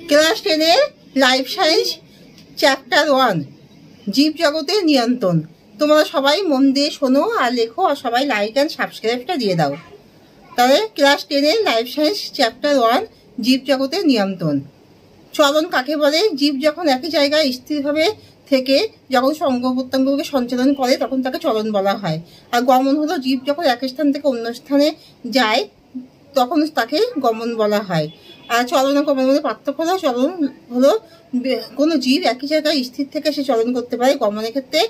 Class 10-এর life science chapter 1 জীব জগতের নিয়ন্ত্রণ। তোমরা সবাই মন দিয়ে শোনো আর লেখো, আর সবাই লাইক অ্যান্ড সাবস্ক্রাইবটা দিয়ে দাও। তাহলে ক্লাস 10-এর লাইফ সায়েন্স চ্যাপ্টার 1 জীব জগতের নিয়ন্ত্রণ। চলন কাকে বলে? জীব যখন একই জায়গায় স্থিরভাবে থেকে যখন অঙ্গ প্রত্যঙ্গকে সঞ্চালন করে তখন তাকে চলন বলা হয়। আর গমন হলো জীব যখন এক স্থান থেকে অন্য স্থানে যায় তখন তাকে গমন বলা হয়। আর চলন ও গমনের মধ্যে পার্থক্য হলো, চলন হলো কোনো জীব একই জায়গায় স্থির থেকে সে চলন করতে পারে। গমনের ক্ষেত্রে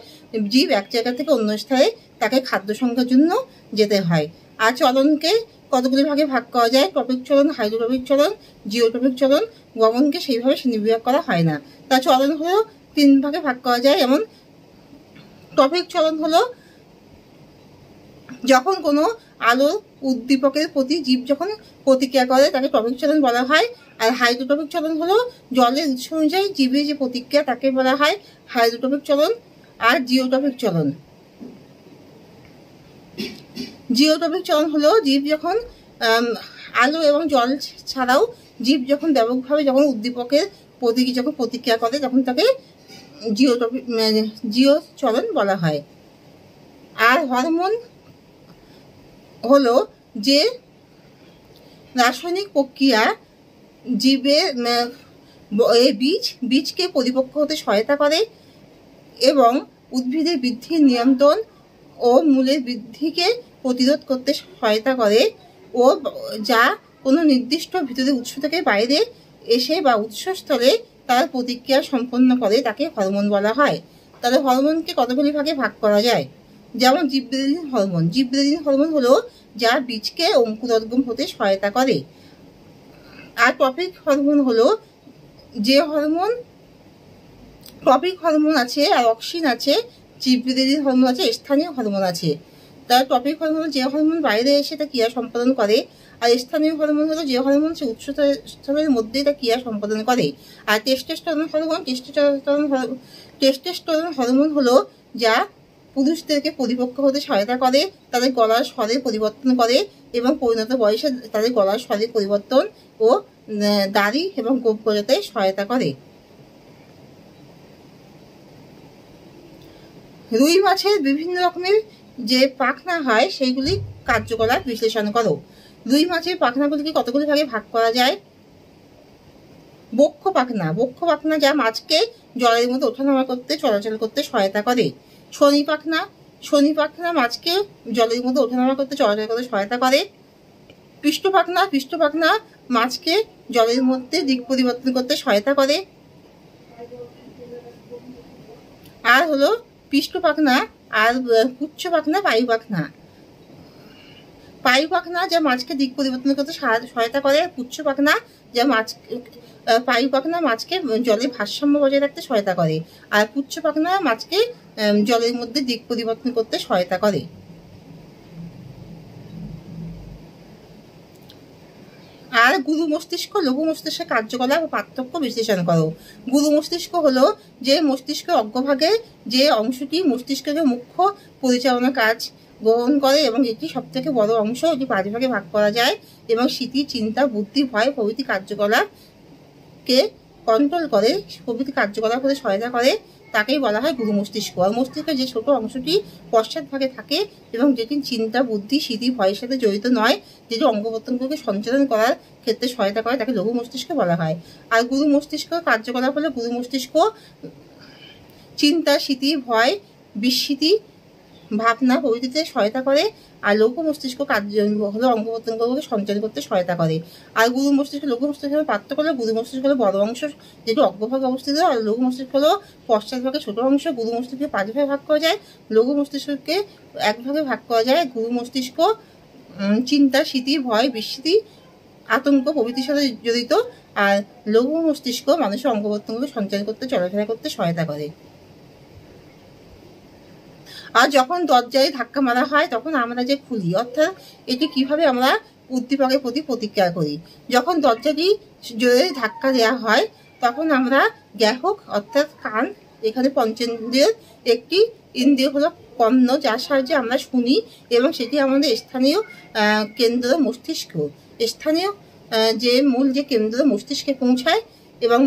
জীব এক জায়গা থেকে অন্য স্থানে তাকে খাদ্য সংগ্রহের জন্য যেতে হয়। আর চলনকে কতগুলি ভাগে ভাগ করা যায়: টপিক চলন, হাইড্রোটপিক চলন, জিওটপিক চলন। গমনকে সেইভাবে শ্রেণীবিভাগ করা হয় না। তা চলন হলো 3 ভাগে ভাগ করা যায়। যেমন টপিক চলন হলো যখন কোনো আলোর উদ্দীপকের প্রতি জীব যখন প্রতিক্রিয়া করে তাকে টপিক চলন বলা হয়। আর হাইড্রোটপিক চলন হলো জলের উৎস অনুযায়ী জীবের যে প্রতিক্রিয়া তাকে বলা হয় হাইড্রোটপিক চলন। আর জিওটপিক চলন, জিওটপিক চলন হলো জীব যখন আলো এবং জল ছাড়াও জীব যখন ব্যাপকভাবে যখন উদ্দীপকের প্রতি যখন প্রতিক্রিয়া করে তখন তাকে জিও চলন বলা হয়। আর হরমোন হলো যে রাসায়নিক প্রক্রিয়া জীবের বীজকে পরিপক্ক হতে সহায়তা করে এবং উদ্ভিদের বৃদ্ধির নিয়ন্ত্রণ ও মূলের বৃদ্ধিকে প্রতিরোধ করতে সহায়তা করে, ও যা কোনো নির্দিষ্ট ভিতরের উৎস থেকে বাইরে এসে বা উৎসস্থলে তার প্রতিক্রিয়া সম্পন্ন করে তাকে হরমোন বলা হয়। তাহলে হরমোনকে কতগুলি ভাগে ভাগ করা যায়? যেমন জীববিরোধী হরমোন। জীববিরোধী হরমোন হলো যা বীজকে অঙ্কুরোদ্গম হতে সহায়তা করে। আর টপিক হরমোন হলো যে হরমোন, টপিক হরমোন আছে আর অক্সিন আছে, জীববিরোধী হরমোন আছে, স্থানীয় হরমোন আছে। তার টপিক হরমোন যে হরমোন বাইরে এসে তা ক্রিয়া সম্পাদন করে, আর স্থানীয় হরমোন হলো যে হরমোন সে উৎসস্থলের মধ্যেই তা ক্রিয়া সম্পাদন করে। আর টেস্টোস্টেরন হরমোন, টেস্টোস্টেরন হরমোন হলো যা পুরুষদেরকে পরিপক্ক হতে সহায়তা করে, তাদের গলার স্বরের পরিবর্তন করে এবং পরিণত বয়সে তাদের গলার স্বরের পরিবর্তন ও দাড়ি এবং গোঁফ গজাতে সহায়তা করে। রুই মাছের বিভিন্ন রকমের যে পাখনা হয় সেইগুলি কার্যকলাপ বিশ্লেষণ করো। রুই মাছের পাখনাগুলিকে কতগুলি ভাগে ভাগ করা যায়? বক্ষ পাখনা, বক্ষ পাখনা যা মাছকে জলের মধ্যে ওঠানামা করতে চলাচল করতে সহায়তা করে। শনি পাখনা, শনি পাখনা মাছকে জলের মধ্যে ওঠানামা করতে চলাচল করতে সহায়তা করে। পৃষ্ঠ পাখনা, পৃষ্ঠ পাখনা মাছকে জলের মধ্যে দিক পরিবর্তন করতে সহায়তা করে। আর হলো পৃষ্ঠ পাখনা আর পুচ্ছ পাখনা, বায়ু পাখনা। বায়ু পাখনা যা মাছকে দিক পরিবর্তন করতে সহায়তা করে। পুচ্ছ পাখনা যা বায়ু পাখনা মাছকে জলের ভারসাম্য বজায় রাখতে সহায়তা করে। আর পুচ্ছ পাখনা মাছকে জলের মধ্যে দিক পরিবর্তন করতে সহায়তা করে। আর গুরু মস্তিষ্ক, লঘু মস্তিষ্কের কার্যকলাপ ও পার্থক্য বিশ্লেষণ করো। গুরু মস্তিষ্ক হলো যে মস্তিষ্কের অগ্রভাগে যে অংশটি মস্তিষ্কের মুখ্য পরিচালনা কাজ গ্রহণ করে এবং এটি সব থেকে বড় অংশ। এটি 5 ভাগে ভাগ করা যায় এবং স্মৃতি, চিন্তা, বুদ্ধি, ভয় প্রভৃতি কার্যকলাপকে কন্ট্রোল করে, প্রভৃতি কার্যকলাপ হতে সহায়তা করে, তাকেই বলা হয় গুরু মস্তিষ্ক। আর মস্তিষ্কের যে ছোট অংশটি পশ্চাৎ ভাগে থাকে এবং যেটি চিন্তা, বুদ্ধি, স্মৃতি, ভয়ের সাথে জড়িত নয়, যেটি অঙ্গ প্রত্যঙ্গকে সঞ্চালন করার ক্ষেত্রে সহায়তা করে, তাকে লঘু মস্তিষ্ক বলা হয়। আর গুরু মস্তিষ্ক কার্যকলাপ হলো গুরু মস্তিষ্ক চিন্তা, স্মৃতি, ভয়, বিস্মৃতি, ভাবনা প্রভৃতিতে সহায়তা করে। আর লঘু মস্তিষ্ক কার্য হলো অঙ্গ প্রত্যঙ্গকে সঞ্চালন করতে সহায়তা করে। আর গুরু মস্তিষ্ক লঘু মস্তিষ্কের পার্থক্য হলো গুরু মস্তিষ্ক হলো বড় অংশ যেটি অগ্রভাগে অবস্থিত, আর লঘু মস্তিষ্ক হলো পশ্চাৎ ভাগে ছোট অংশ। গুরু মস্তিষ্ককে 5 ভাগে ভাগ করা যায়, লঘু মস্তিষ্ককে 1 ভাগে ভাগ করা যায়। গুরু মস্তিষ্ক চিন্তা, স্মৃতি, ভয়, বিস্মৃতি, আতঙ্ক প্রভৃতির সাথে জড়িত। আর লঘু মস্তিষ্ক মানুষের অঙ্গ প্রত্যঙ্গকে সঞ্চালন করতে চলাফেরা করতে সহায়তা করে। আর যখন দরজায় ধাক্কা মারা হয় তখন আমরা যে খুলি, অর্থাৎ এটি কিভাবে আমরা উদ্দীপকের প্রতি প্রতিক্রিয়া করি। যখন দরজাটি জোরে ধাক্কা দেওয়া হয় তখন আমরা গ্রাহক অর্থাৎ কান, এখানে পঞ্চেন্দ্রিয়ের একটি ইন্দ্রিয় হলো কর্ণ, যার সাহায্যে আমরা শুনি এবং সেটি আমাদের স্থানীয় কেন্দ্র মস্তিষ্ক, স্থানীয় যে মূল যে কেন্দ্র মস্তিষ্কে পৌঁছায় এবং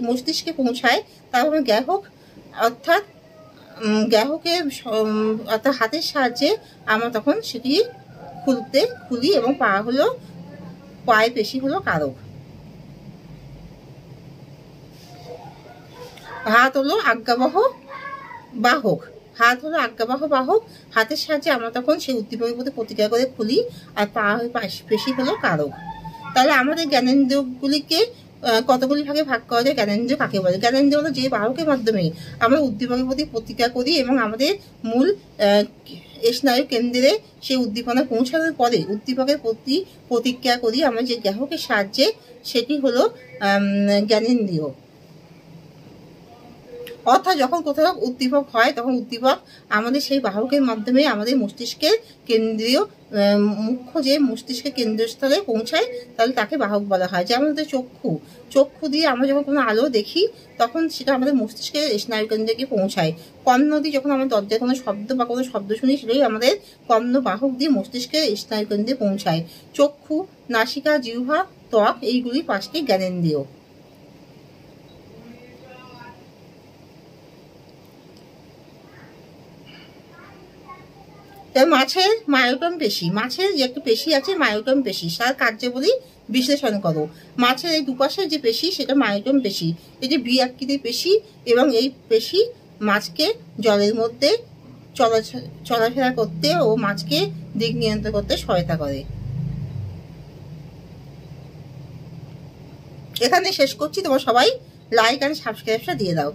মস্তিষ্কে পৌঁছায়, তারপরে গ্রাহক অর্থাৎ অর্থাৎ হাতের সাহায্যে আমরা তখন সেটি খুলি এবং পায়ের পেশি হলো কারক। হাত হলো আজ্ঞাবহ বাহক। হাতের সাহায্যে আমরা তখন সেই উদ্দীপকের প্রতি প্রতিক্রিয়া করে খুলি, আর পেশি হলো কারক। তাহলে আমাদের জ্ঞানেন্দ্রিয়গুলিকে কতগুলি ভাগে ভাগ করা যায়? জ্ঞানেন্দ্রিয় কাকে বলে? জ্ঞানেন্দ্রিয় হলো যে বাহকের মাধ্যমে আমরা উদ্দীপকের প্রতি প্রতিক্রিয়া করি এবং আমাদের মূল স্নায়ু কেন্দ্রে সেই উদ্দীপনা পৌঁছানোর পরে উদ্দীপকের প্রতি প্রতিক্রিয়া করি আমরা যে গ্রাহকের সাহায্যে, সেটি হলো জ্ঞানেন্দ্রিয়। অর্থাৎ যখন কোথাও উদ্দীপক হয় তখন উদ্দীপক আমাদের সেই বাহকের মাধ্যমে আমাদের মস্তিষ্কের কেন্দ্রীয় মস্তিষ্কের কেন্দ্রস্থলে পৌঁছায়, তাহলে তাকে বাহক বলা হয়। যেমন চক্ষু দিয়ে আমরা যখন কোনো আলো দেখি তখন সেটা আমাদের মস্তিষ্কের স্নায়ু কেন্দ্রে গিয়ে পৌঁছায়। কর্ণ দিয়ে যখন আমরা দরজায় কোনো শব্দ শুনি, সেটাই আমাদের কর্ণ বাহক দিয়ে মস্তিষ্কের স্নায়ু কেন্দ্রে পৌঁছায়। চক্ষু, নাসিকা, জিহ্বা, ত্বক এইগুলি 5টি জ্ঞানেন্দ্রিয়। মাছের মায়োটম পেশি, মাছের যে একটা পেশি আছে মায়োটম পেশি, তার কার্যাবলী বিশ্লেষণ করো। মাছের এই দুপাশের যে পেশি সেটা মায়োটম পেশি, এটি ভি আকৃতির পেশি এবং এই পেশি মাছকে জলের মধ্যে চলাফেরা করতে ও মাছকে দিক নিয়ন্ত্রণ করতে সহায়তা করে। এখানে শেষ করছি, তোমরা সবাই লাইক অ্যান্ড সাবস্ক্রাইবটা দিয়ে দাও।